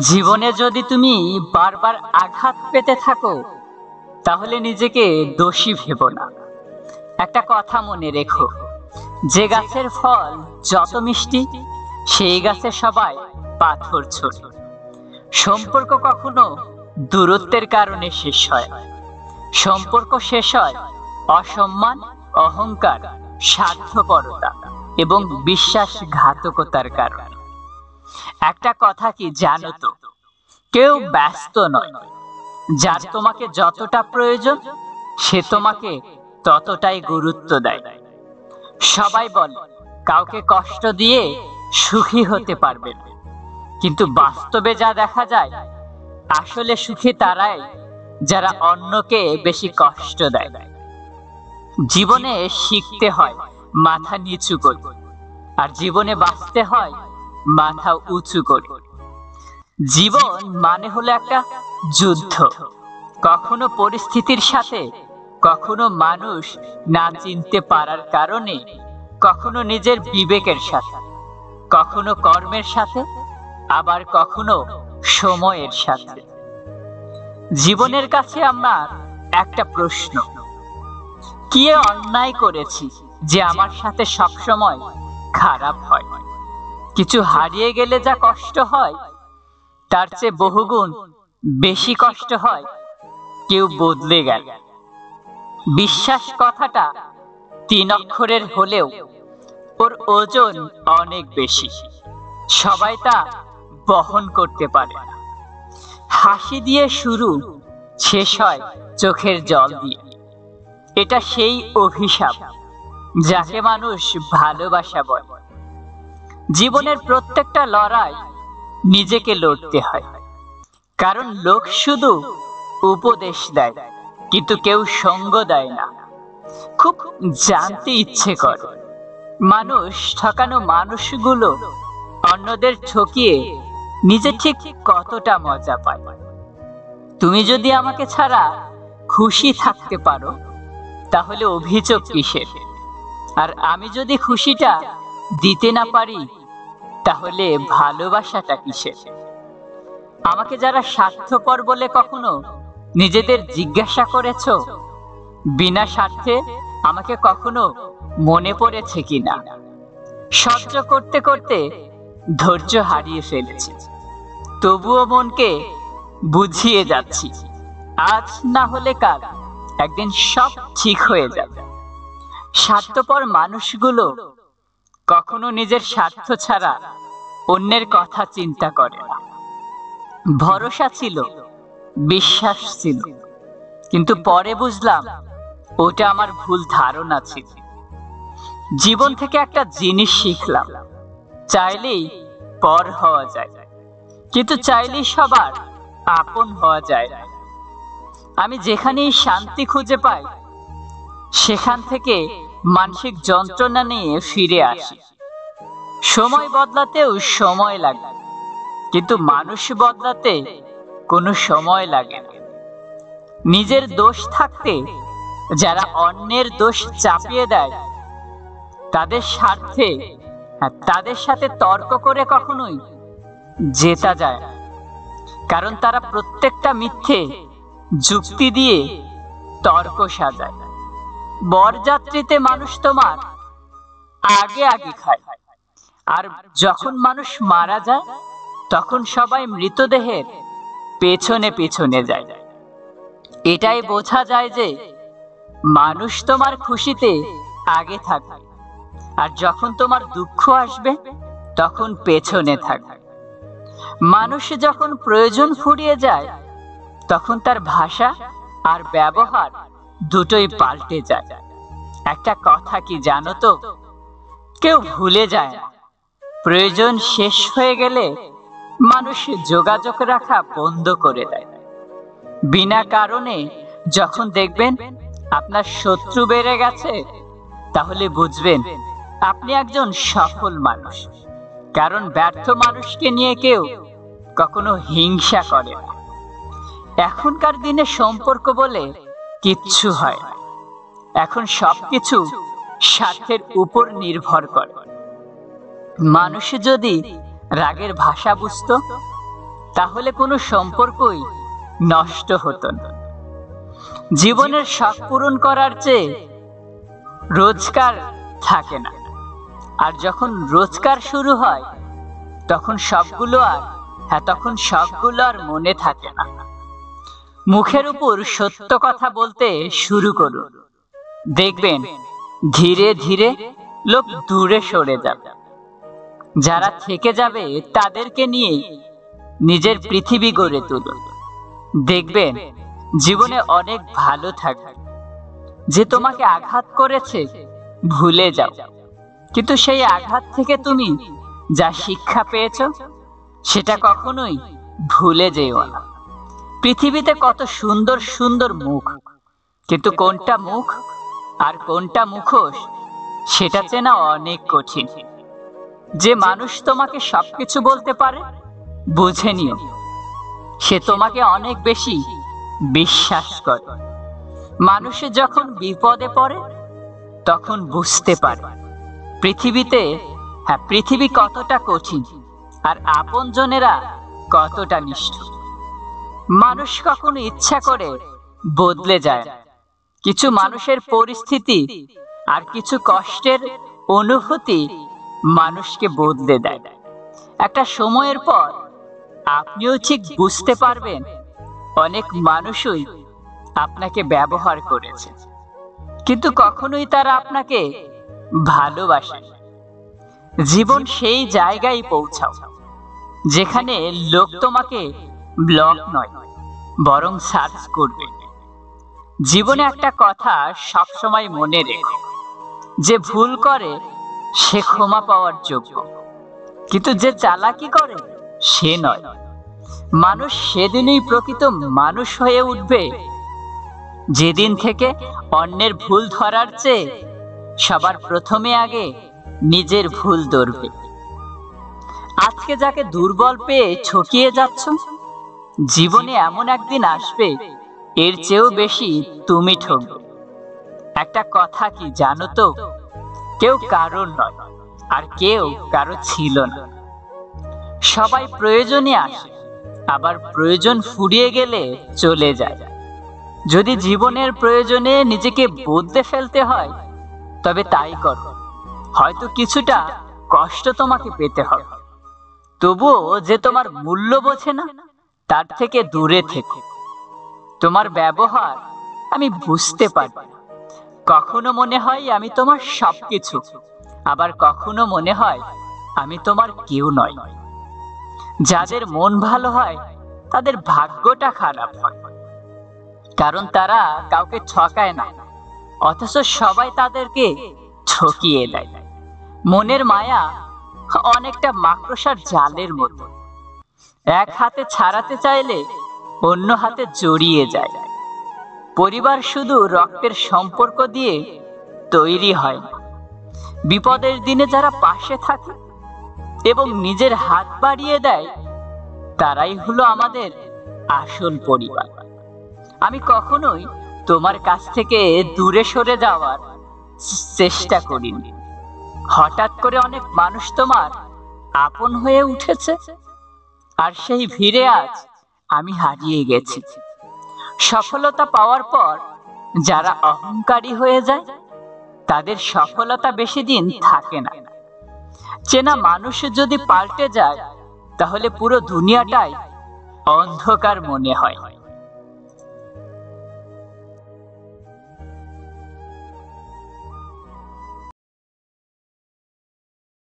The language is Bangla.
জীবনে যদি তুমি বারবার আঘাত পেতে থাকো তাহলে নিজেকে দোষী ভেবো না। একটা কথা মনে রেখো, যে গাছের ফল যত মিষ্টি সেই গাছে সবাই পাথর ছোড়ে। সম্পর্ক কখনো দূরত্বের কারণে শেষ হয়, সম্পর্ক শেষ হয় অসম্মান, অহংকার, স্বার্থপরতা এবং বিশ্বাসঘাতকতার কারণে। একটা কথা কি জানো তো, কেউ ব্যস্ত নয়, যার তোমাকে যতটা প্রয়োজন সে তোমাকে ততটাই গুরুত্ব দেয়। সবাই বলে কাউকে কষ্ট দিয়ে সুখী হতে পারবে না, কিন্তু বাস্তবে যা দেখা যায়, আসলে সুখী তারাই যারা অন্যকে বেশি কষ্ট দেয়। জীবনে শিখতে হয় মাথা নিচু করে, আর জীবনে বাঁচতে হয় মাথা উঁচু করে। জীবন মানে হলো একটা যুদ্ধ, কখনো পরিস্থিতির সাথে, কখনো মানুষ না চিনতে পারার কারণে, কখনো নিজের বিবেকের সাথে, কখনো কর্মের সাথে, আবার কখনো সময়ের সাথে। জীবনের কাছে আমার একটা প্রশ্ন, কি অন্যায় করেছি যে আমার সাথে সবসময় খারাপ হয়? কিছু হারিয়ে গেলে যা কষ্ট হয় তার চেয়ে বহুগুণ বেশি কষ্ট হয় কেউ বদলে গেল। বিশ্বাস কথাটা 3 অক্ষরের হলেও ওর ওজন অনেক বেশি, সবাই তা বহন করতে পারে না। হাসি দিয়ে শুরু, শেষ হয় চোখের জল দিয়ে। এটা সেই অভিশাপ যাকে মানুষ ভালোবাসা বলে। জীবনের প্রত্যেকটা লড়াই নিজেকে লড়তে হয়, কারণ লোক শুধু উপদেশ দেয় কিন্তু কেউ সঙ্গ দেয় না। খুব জানতে ইচ্ছে করে মানুষ ঠকানো মানুষগুলো অন্যদের ঠকিয়ে নিজে ঠিক কতটা মজা পায়। তুমি যদি আমাকে ছাড়া খুশি থাকতে পারো তাহলে অভিযোগ কিসের? আর আমি যদি খুশিটা দিতে না পারি তাহলে ভালোবাসাটা কিসের? আমাকে যারা স্বার্থপর বলে কখনো নিজেদের জিজ্ঞাসা করেছো, বিনা স্বার্থে আমাকে কখনো মনে পড়েছে কিনা? সহ্য করতে করতে ধৈর্য হারিয়ে ফেলেছি, তবুও মনকে বুঝিয়ে যাচ্ছি, আজ না হলে কাল একদিন সব ঠিক হয়ে যাবে। স্বার্থপর মানুষগুলো কখনো নিজের স্বার্থ ছাড়া অন্যের কথা চিন্তা করে না। ভরসা ছিল, বিশ্বাস ছিল, কিন্তু পরে বুঝলাম ওটা আমার ভুল ধারণা ছিল। জীবন থেকে একটা জিনিস শিখলাম, চাইলেই পর হওয়া যায়, কিন্তু চাইলেই সবার আপন হওয়া যায় না। আমি যেখানেই শান্তি খুঁজে পাই সেখান থেকে মানসিক যন্ত্রণা নিয়ে ফিরে আসি। সময় বদলাতেও সময় লাগে, কিন্তু মানুষ বদলাতে কোনো সময় লাগে না। নিজের দোষ থাকতে যারা অন্যের দোষ চাপিয়ে দেয় তাদের স্বার্থে, তাদের সাথে তর্ক করে কখনোই জেতা যায় না, কারণ তারা প্রত্যেকটা মিথ্যে যুক্তি দিয়ে তর্ক সাজায়। বরযাত্রীতে মানুষ তোমার আগে আগে খায়, আর যখন মানুষ মারা যায় তখন সবাই মৃতদেহের পেছনে পেছনে যায়। এটাই বোঝা যায় যে মানুষ তোমার খুশিতে আগে থাকবে, আর যখন তোমার দুঃখ আসবে তখন পেছনে থাকবে। মানুষ যখন প্রয়োজন ফুরিয়ে যায় তখন তার ভাষা আর ব্যবহার দুটোই পাল্টে যায়। একটা কথা কি জানো তো, কেউ ভুলে যায় না, প্রয়োজন শেষ হয়ে গেলে মানুষ যোগাযোগ রাখা বন্ধ করে দেয়। বিনা কারণে যখন দেখবেন আপনার শত্রু বেড়ে গেছে তাহলে বুঝবেন আপনি একজন সফল মানুষ, কারণ ব্যর্থ মানুষকে নিয়ে কেউ কখনো হিংসা করে না। এখনকার দিনে সম্পর্ক বলে কিচ্ছু হয় না, এখন সবকিছু স্বার্থের উপর নির্ভর করে। মানুষ যদি রাগের ভাষা বুঝতো তাহলে কোনো সম্পর্কই নষ্ট হতো না। জীবনের শখ পূরণ করার চেয়ে রোজগার থাকে না, আর যখন রোজগার শুরু হয় তখন সবগুলো আর মনে থাকে না। মুখের উপর সত্য কথা বলতে শুরু করুন, দেখবেন ধীরে ধীরে লোক দূরে সরে যাবে। যারা থেকে যাবে তাদেরকে নিয়ে নিজের পৃথিবী গড়ে তুলুন, দেখবেন জীবনে অনেক ভালো থাকবে। যে তোমাকে আঘাত করেছে ভুলে যাও, কিন্তু সেই আঘাত থেকে তুমি যা শিক্ষা পেয়েছো সেটা কখনোই ভুলে যেও না। পৃথিবীতে কত সুন্দর সুন্দর মুখ, কিন্তু কোনটা মুখ আর কোনটা মুখোশ সেটা চেনা অনেক কঠিন। যে মানুষ তোমাকে সবকিছু বলতে পারে বুঝে নিও, সে তোমাকে অনেক বেশি বিশ্বাস করে। মানুষে যখন বিপদে পড়ে তখন বুঝতে পারে পৃথিবী কতটা কঠিন আর আপনজনেরা কতটা নিষ্ঠুর। মানুষ কখনো ইচ্ছা করে বদলে যায় না। কিছু মানুষের পরিস্থিতি আর কিছু কষ্টের অনুভূতি মানুষকে বদলে দেয়। একটা সময়ের পর আপনিও ঠিক বুঝতে পারবেন অনেক মানুষই আপনাকে ব্যবহার করেছে, কিন্তু কখনোই তারা আপনাকে ভালোবাসে। জীবন সেই জায়গায় পৌঁছাও যেখানে লোক তোমাকে ব্লক নয় বরং সার্চ করবে। জীবনে একটা কথা সবসময় মনে রেখো, যে ভুল করে সে ক্ষমা পাওয়ার যোগ্য, কিন্তু যে চালাকি করে সে নয়। মানুষ সেদিনই প্রকৃত মানুষ হয়ে উঠবে যেদিন থেকে অন্যের ভুল ধরার চেয়ে সবার প্রথমে আগে নিজের ভুল ধরবে। আজকে যাকে দুর্বল পেয়ে ঠকিয়ে যাচ্ছ, জীবনে এমন একদিন আসবে এর চেয়েও বেশি তুমি ঠকবে। একটা কথা কি জানো তো, কেউ কারোর নয় আর কেউ কারো ছিল না। সবাই প্রয়োজনে আসে, আবার প্রয়োজন ফুরিয়ে গেলে চলে যায়। যদি জীবনের প্রয়োজনে নিজেকে বদলে ফেলতে হয় তবে তাই করো। হয়তো কিছুটা কষ্ট তোমাকে পেতে হবে, তবুও যে তোমার মূল্য বোঝে না তার থেকে দূরে থেকো। তোমার ব্যবহার আমি বুঝতে পারি, কখনো মনে হয় আমি তোমার সবকিছু, আবার কখনো মনে হয় আমি তোমার কেউ নয়। যাদের মন ভালো হয় তাদের ভাগ্যটা খারাপ হয়, কারণ তারা কাউকে ঠকায় না, অথচ সবাই তাদেরকে ঠকিয়ে দেয়। মনের মায়া অনেকটা মাকড়সার জালের মতো, এক হাতে ছাড়াতে চাইলে অন্য হাতে জড়িয়ে যায়। পরিবার শুধু রক্তের সম্পর্ক দিয়ে তৈরি হয় না, বিপদের দিনে যারা পাশে থাকে এবং নিজের হাত বাড়িয়ে দেয় তারাই হলো আমাদের আসল পরিবার। আমি কখনোই তোমার কাছ থেকে দূরে সরে যাওয়ার চেষ্টা করিনি। হঠাৎ করে অনেক মানুষ তোমার আপন হয়ে উঠেছে, আর সেই ভিড়ে আজ আমি হারিয়ে গেছি। সফলতা পাওয়ার পর যারা অহংকারী হয়ে যায় তাদের সফলতা বেশি দিন থাকে না। চেনা মানুষ যদি পাল্টে যায় তাহলে পুরো দুনিয়াটাই অন্ধকার মনে হয়।